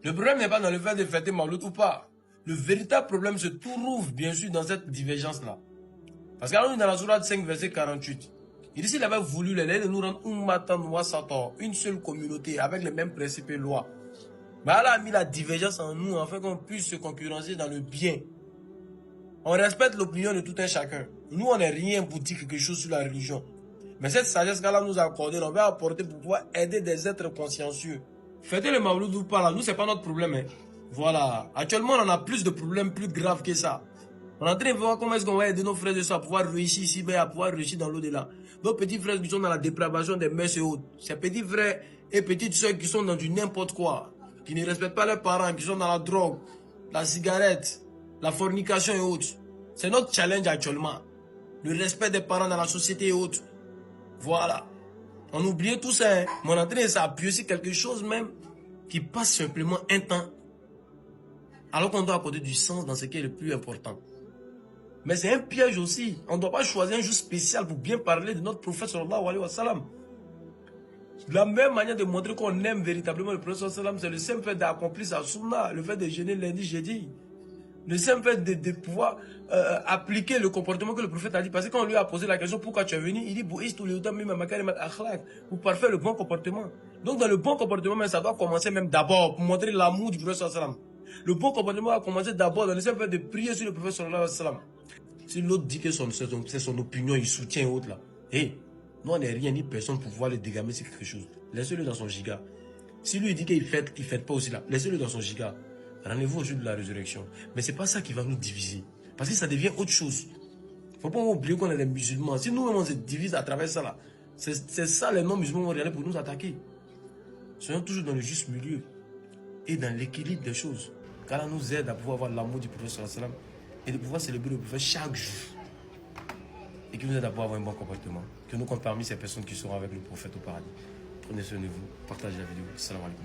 Le problème n'est pas dans le fait de fêter Mawlud ou pas. Le véritable problème se trouve bien sûr dans cette divergence-là. Parce qu'alors dans la sourate 5, verset 48, il dit s'il avait voulu de nous rendre une seule communauté avec les mêmes principes et lois. Mais Allah a mis la divergence en nous afin qu'on puisse se concurrencer dans le bien. On respecte l'opinion de tout un chacun. Nous, on n'est rien pour dire quelque chose sur la religion. Mais cette sagesse qu'Allah nous a accordée, on va apporter pour pouvoir aider des êtres consciencieux. Fêter le Mawlud ou pas, là, nous, c'est pas notre problème. Hein. Voilà. Actuellement, on a plus de problèmes plus graves que ça. On est en train de voir comment est-ce qu'on va aider nos frères et sœurs à pouvoir réussir ici, mais à pouvoir réussir dans l'au-delà. Nos petits frères qui sont dans la dépravation des mœurs et autres. Ces petits frères et petites sœurs qui sont dans du n'importe quoi. Qui ne respectent pas leurs parents, qui sont dans la drogue, la cigarette, la fornication et autres. C'est notre challenge actuellement. Le respect des parents dans la société et autres. Voilà. On oublie tout ça, hein. Mais on est en train de s'appuyer sur quelque chose même qui passe simplement un temps. Alors qu'on doit accorder du sens dans ce qui est le plus important. Mais c'est un piège aussi. On ne doit pas choisir un jour spécial pour bien parler de notre prophète sallallahu alayhi wa sallam. La même manière de montrer qu'on aime véritablement le prophète sallallahu alayhi wa sallam, c'est le simple fait d'accomplir sa sunna, le fait de jeûner lundi, jeudi. Le simple fait de pouvoir appliquer le comportement que le prophète a dit. Parce que quand on lui a posé la question pourquoi tu es venu, il dit pour parfaire le bon comportement. Donc dans le bon comportement, ça doit commencer même d'abord pour montrer l'amour du prophète sallallahu alayhi wa sallam. Le bon comportement a commencé d'abord dans le simple fait de prier sur le prophète sallallahu alayhi wa sallam. Si l'autre dit que c'est son opinion, il soutient autre là. Hé, nous on n'est rien ni personne pour pouvoir le dégamer sur quelque chose. Laissez-le dans son giga. Si lui dit qu'il fait pas aussi là, laissez-le dans son giga. Rendez-vous au jour de la résurrection. Mais c'est pas ça qui va nous diviser. Parce que ça devient autre chose. Faut pas oublier qu'on est des musulmans. Si nous-mêmes on se divise à travers ça là, c'est ça les non-musulmans vont regarder pour nous attaquer. Soyons toujours dans le juste milieu et dans l'équilibre des choses. Car Allah nous aide à pouvoir avoir l'amour du prophète sallallahu alayhi wa sallam et de pouvoir célébrer le prophète chaque jour. Et qui nous aide à pouvoir avoir un bon comportement. Que nous comptons parmi ces personnes qui seront avec le prophète au paradis. Prenez soin de vous, partagez la vidéo. Salam alaikum.